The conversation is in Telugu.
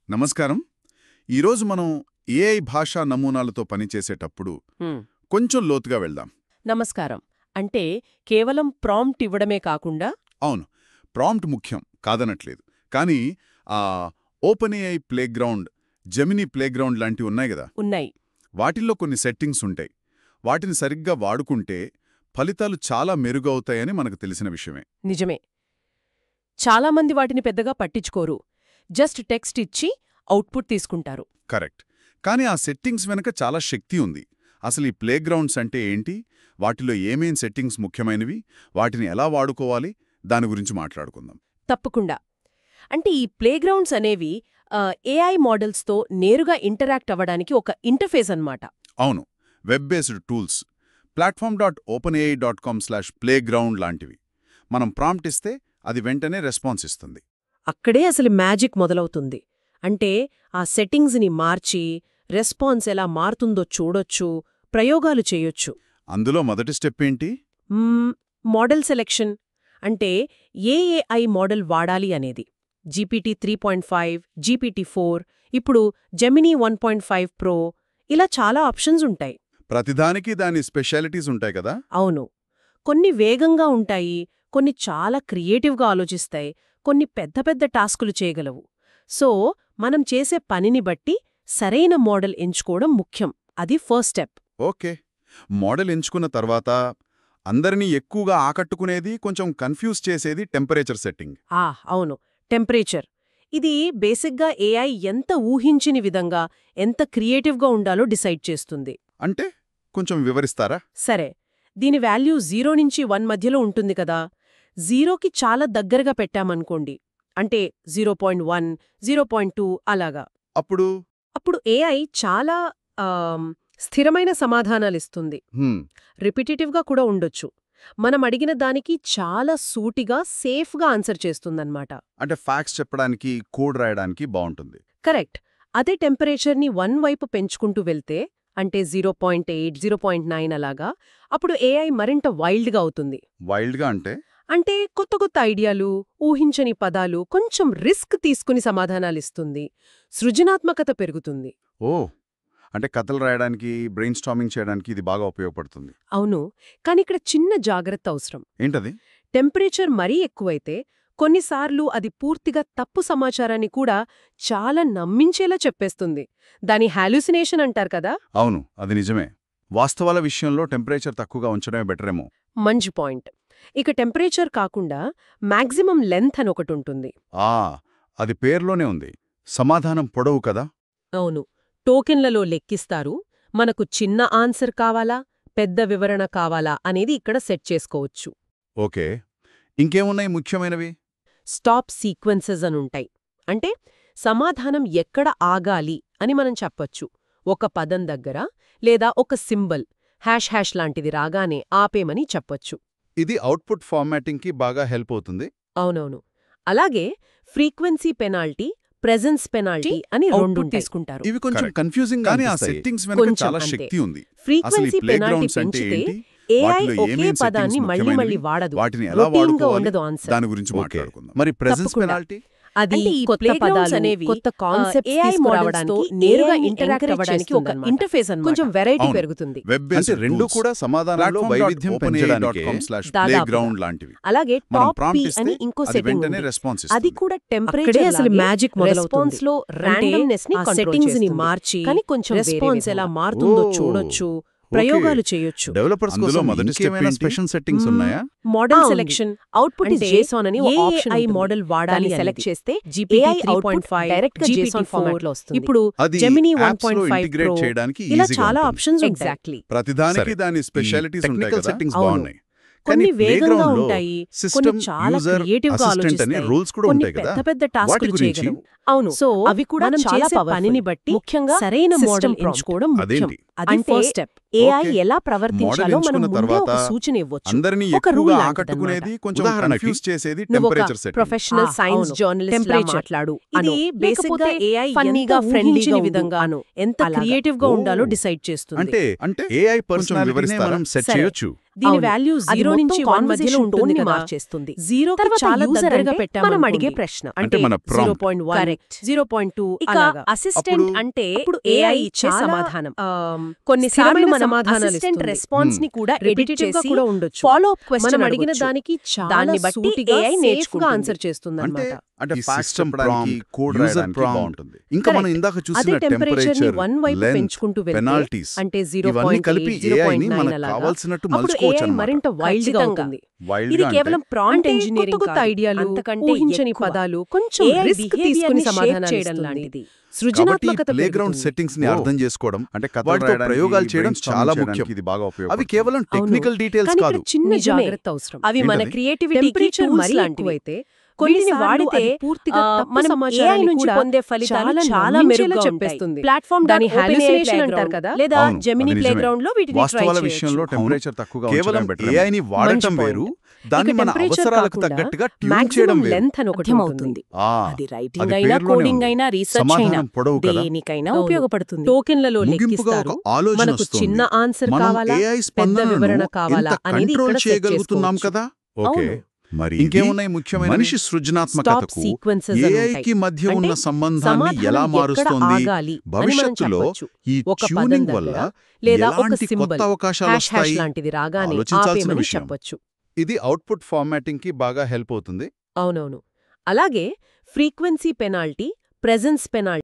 నమస్కారం. ఈరోజు మనం ఏఐ భాషా నమూనాలతో పనిచేసేటప్పుడు కొంచెం లోతుగా వెళ్దాం. నమస్కారం. అంటే కేవలం ప్రాంప్ట్ ఇవ్వడమే కాకుండా అవును, ప్రాంప్ట్ ముఖ్యం కాదనట్లేదు. కానీ open AI playground, Gemini playground లాంటివి ఉన్నాయి కదా, ఉన్నాయి. వాటిల్లో కొన్ని సెట్టింగ్స్ ఉంటాయి. వాటిని సరిగ్గా వాడుకుంటే ఫలితాలు చాలా మెరుగవుతాయని మనకు తెలిసిన విషయమే. నిజమే. చాలామంది వాటిని పెద్దగా పట్టించుకోరు. జస్ట్ టెక్స్ట్ ఇచ్చి అవుట్పుట్ తీసుకుంటారు. కరెక్ట్. కానీ ఆ సెట్టింగ్స్ వెనక చాలా శక్తి ఉంది. అసలు ఈ ప్లేగ్రౌండ్స్ అంటే ఏంటి, వాటిలో ఏమేం సెట్టింగ్స్ ముఖ్యమైనవి, వాటిని ఎలా వాడుకోవాలి, దాని గురించి మాట్లాడుకుందాం. తప్పకుండా. అంటే ఈ ప్లేగ్రౌండ్స్ అనేవి ఏఐ మోడల్స్తో నేరుగా ఇంటరాక్ట్ అవ్వడానికి ఒక ఇంటర్ఫేస్ అన్నమాట. అవును, వెబ్ బేస్డ్ టూల్స్. platform.openai.com/playground లాంటివి. మనం ప్రాంప్ట్ ఇస్తే అది వెంటనే రెస్పాన్స్ ఇస్తుంది. అక్కడే అసలు మ్యాజిక్ మొదలవుతుంది. అంటే ఆ సెట్టింగ్స్ని మార్చి రెస్పాన్స్ ఎలా మారుతుందో చూడొచ్చు, ప్రయోగాలు చేయొచ్చు. అందులో మొదటి స్టెప్ ఏంటి? Model selection. అంటే ఏ ఏఐ మోడల్ వాడాలి అనేది. GPT 3.5, GPT 4, ఇప్పుడు జెమినీ 1.5 Pro, ఇలా చాలా ఆప్షన్స్ ఉంటాయి. ప్రతిదానికి దాని స్పెషాలిటీస్ ఉంటాయి కదా. అవును. కొన్ని వేగంగా ఉంటాయి, కొన్ని చాలా క్రియేటివ్గా ఆలోచిస్తాయి, కొన్ని పెద్ద పెద్ద టాస్కులు చేయగలవు. సో మనం చేసే పనిని బట్టి సరైన మోడల్ ఎంచుకోవడం ముఖ్యం. అది ఫస్ట్ స్టెప్. ఓకే. మోడల్ ఎంచుకున్న తర్వాత అందరినీ ఎక్కువగా ఆకట్టుకునేది, కొంచెం కన్ఫ్యూజ్ చేసేది టెంపరేచర్ సెట్టింగ్. అవును, టెంపరేచర్. ఇది బేసిక్గా ఏఐ ఎంత ఊహించని విధంగా, ఎంత క్రియేటివ్గా ఉండాలో డిసైడ్ చేస్తుంది. అంటే కొంచెం వివరిస్తారా? సరే, దీని వాల్యూ 0 నుంచి 1 మధ్యలో ఉంటుంది కదా. 0కి చాలా దగ్గరగా పెట్టామనుకోండి, అంటే 0.1, 0.2 అలాగా. అప్పుడు ఏఐ చాలా స్థిరమైన సమాధానాలిస్తుంది. రిపిటేటివ్గా కూడా ఉండొచ్చు. మనం అడిగిన దానికి చాలా సూటిగా, సేఫ్గా ఆన్సర్ చేస్తుందన్నమాట. అంటే ఫ్యాక్ట్స్ చెప్పడానికి, కోడ్ రాయడానికి బాగుంటుంది. కరెక్ట్. అదే టెంపరేచర్ని 1 వైపు పెంచుకుంటూ వెళ్తే, అంటే 0.8, 0.9 అలాగా, అప్పుడు ఏఐ మరింత వైల్డ్గా అవుతుంది. వైల్డ్గా అంటే కొత్త కొత్త ఐడియాలు, ఊహించని పదాలు, కొంచెం రిస్క్ తీసుకుని సమాధానాలిస్తుంది. సృజనాత్మకత పెరుగుతుంది. అంటే కథలు రాయడానికి, బ్రెయిన్ స్టార్మింగ్ చేయడానికి ఇది బాగా ఉపయోగపడుతుంది. అవును. కానిక్కడ చిన్న జాగ్రత్త అవసరం. ఏంటది? టెంపరేచర్ మరీ ఎక్కువైతే కొన్నిసార్లు అది పూర్తిగా తప్పు సమాచారాన్ని కూడా చాలా నమ్మించేలా చెప్పేస్తుంది. దాని హాల్యూసినేషన్ అంటారు కదా. అవును, అది నిజమే. వాస్తవాల విషయంలో టెంపరేచర్ తక్కువగా ఉంచడమే బెటరేమో. మంచి పాయింట్. ఇక టెంపరేచర్ కాకుండా మాక్సిమం లెంత్ అని ఒకటుంటుంది. అది పేర్లోనే ఉంది. సమాధానం పొడవు కదా. అవును, టోకెన్లలో లెక్కిస్తారు. మనకు చిన్న ఆన్సర్ కావాలా, పెద్ద వివరణ కావాలా అనేది ఇక్కడ సెట్ చేసుకోవచ్చు. ఓకే. ఇంకేమున్నాయి ముఖ్యమైనవి? స్టాప్ సీక్వెన్సెస్ అనుంటాయి. అంటే సమాధానం ఎక్కడ ఆగాలి అని మనం చెప్పొచ్చు. ఒక పదం దగ్గర, లేదా ఒక సింబల్ హ్యాష్ లాంటిది రాగానే ఆపేమని చెప్పొచ్చు. ఇది అవుట్పుట్ ఫార్మాటింగ్కి బాగా హెల్ప్ అవుతుంది. అవునవును. అలాగే ఫ్రీక్వెన్సీ పెనాల్టీ, ప్రెజెన్స్ పెనాల్టీ అని రెండు తీసుకుంటారు. ఇవి కొంచెం కన్ఫ్యూజింగ్, కానీ ఆ సెట్టింగ్స్ వెనక చాలా శక్తి ఉంది. ఫ్రీక్వెన్సీ పెనాల్టీ పెంచితే ఏఐ ఒకే పదాన్ని మళ్ళీ మళ్ళీ వాడదు, రొటీన్గా ఉండదు ఆన్సర్. దాని గురించి మాట్లాడుకుందాం. మరి ప్రెజెన్స్ పెనాల్టీ? అది కొత్త పదాలు అనేవి, కొత్త కాన్సెప్ట్స్ తీసుకురావడానికి, నేరుగా ఇంటరాక్ట్ అవ్వడానికి ఒక ఇంటర్ఫేస్ అన్నమాట. కొంచెం వెరైటీ పెరుగుతుంది. అంటే రెండు కూడా సమాధానాల్లో వైవిధ్యం పెంచడానికి ప్లేగ్రౌండ్ లాంటివి. అలాగే టాప్ పి అని ఇంకో సెట్టింగ్ ఉంది. అది కూడా టెంపరేచర్ అసలు మ్యాజిక్ రెస్పాన్స్ లో రాండమ్నెస్ ని సెట్టింగ్స్ ని మార్చి, కానీ కొంచెం రెస్పాన్స్ ఎలా మారుతుందో చూడొచ్చు, ప్రయోగాలు చేయొచ్చు. డెవలపర్స్ కోసం మొదటి స్టెప్ స్పెషల్ సెట్టింగ్స్ ఉన్నాయా? Model selection. Output is JSON అని ఒక ఆప్షన్ ఉంది. AI మోడల్ వాడాలి సెలెక్ట్ చేస్తే GPT 3.5 డైరెక్ట్ గా JSON ఫార్మాట్ లో వస్తుంది. ఇప్పుడు జెమినీ 1.5 Pro ఇలా చాలా ఆప్షన్స్ ఉంటాయి. ఎగ్జాక్ట్లీ. ప్రతిదానికి దాని స్పెషాలిటీస్ ఉంటాయి కదా. సెట్టింగ్స్ బాగున్నాయి. కొన్ని వేగంగా ఉంటాయి, కొన్ని చాలా క్రియేటివ్గా ఆలోచిస్తాయి, కొన్ని పెద్ద పెద్ద టాస్కులు చేయగలవు. అవును. సో అవి కూడా మనం చేసే పనిని బట్టి ముఖ్యంగా సరైన మోడల్ ఎంచుకోవడం ముఖ్యం. అది ఫస్ట్ స్టెప్. ఏఐ ఎలా ప్రవర్తించాలో మనం ముందే ఒక సూచన ఇవ్వచ్చు. ఒక రూల్ ఆకట్టుకునేది, కొంచెం కన్ఫ్యూజ్ చేసేది temperature setting. Professional science journalist లా మాట్లాడు. ఇది బేసిక్గా ఏఐ ఫన్నీగా, ఫ్రెండ్లీగా విధంగాను ఎంత క్రియేటివ్ గా ఉండాలో డిసైడ్ చేస్తుంది. అంటే ఏఐ పర్సనాలిటీని మనం సెట్ చేయొచ్చు. దీని వాల్యూ 0 నుంచి 1 మధ్యలో ఉంటుంది కదా, మార్చేస్తుంది. 0 కి చాలా దగ్గరగా పెట్టాము మనం అడిగే ప్రశ్న అంటే మన prompt. 0.1 కరెక్ట్ 0.2 ఇక అసిస్టెంట్ అంటే ఇప్పుడు AI ఇచ్చే సమాధానం. కొన్నిసార్లు మనం అసిస్టెంట్ రెస్పాన్స్ ని కూడా ఎడిట్ చేసి కూడా ఉండొచ్చు. ఫాలో అప్ క్వశ్చన్ అడిగిన దానికి దాన్ని బట్టి AI నేర్చుకుని ఆన్సర్ చేస్తుందన్నమాట. అంటే సిస్టమ్ ప్రాంప్ట్, కోడ్ రాయడానికి బాగుంటుంది. ఇంకా మనం ఇందాక చూసిన టెంపరేచర్, లెంగ్త్, పెనాల్టీస్ అంటే ఇవన్నీ కలిపి AI ని మనకు కావాల్సినట్టు మలుచుకోవచ్చు అన్నమాట. మరింత వైల్డ్ గా ఉంటుంది. ఇది కేవలం ప్రాంప్ట్ ఇంజనీరింగ్ కొత్త ఐడియాలు, ఊహించని పదాలు, కొంచెం రిస్క్ తీసుకుని సమాధానం చేయడం లాంటిది. సృజనాత్మకత ప్లేగ్రౌండ్ సెట్టింగ్స్ ని అర్థం చేసుకోవడం, అంటే వాటితో ప్రయోగాలు చేయడం చాలా ముఖ్యం. ఇది బాగా ఉపయోగపడుతుంది. అవి కేవలం టెక్నికల్ డీటెయిల్స్ కాదు, చిన్న జాగ్రత్త అవసరం. అవి మన క్రియేటివిటీకి టూల్స్ లాంటివి అయితే కొన్నిని వాడితే పూర్తిగా మనం AI నుంచి పొందే ఫలితాలు చాలా మెరుగ్గా చెప్పేస్తుంది. ప్లాట్‌ఫామ్ దాని హాలుసినేషన్ అంటారు కదా, లేదా జెమినీ ప్లేగ్రౌండ్ లో వీటిని ట్రై వాస్తవాల విషయంలో టెంపరేచర్ తక్కువగా కేవలం AI ని వాడటం వేరు, దాన్ని మన అవసరాలకు తగ్గట్టుగా ట్యూన్ చేయడం వేరు. లెంత్ అని ఒకటి ఉంటుంది. అది రైటింగ్ అయినా, కోడింగ్ అయినా, రీసెర్చ్ అయినా, దేనికైనా ఉపయోగపడుతుంది. టోకెన్లలో లెక్కిస్తారు. మనకు చిన్న ఆన్సర్ కావాలా, పెద్ద వివరణ కావాలా అనేది ఇక్కడ సెట్ చేయగలుగుతున్నాం కదా. ఓకే, మరి ఇంకేమున్నాయి ముఖ్యమైన మనిషి సృజనాత్మకతకు AI మధ్య ఉన్న సంబంధాన్ని ఎలా మారుస్తోంది? భవిష్యత్తులో ఈ ట్యూనింగ్ వల్ల ఎలాంటి కొత్త అవకాశాలు వస్తాయి? ఆలోచించాల్సిన విషయం. ఇది అవుట్పుట్ ఫార్మాటింగ్ కి బాగా హెల్ప్ అవుతుంది. అవునవును. అలాగే ఫ్రీక్వెన్సీ పెనాల్టీ, ప్రెజెన్స్ పెనాల్టీ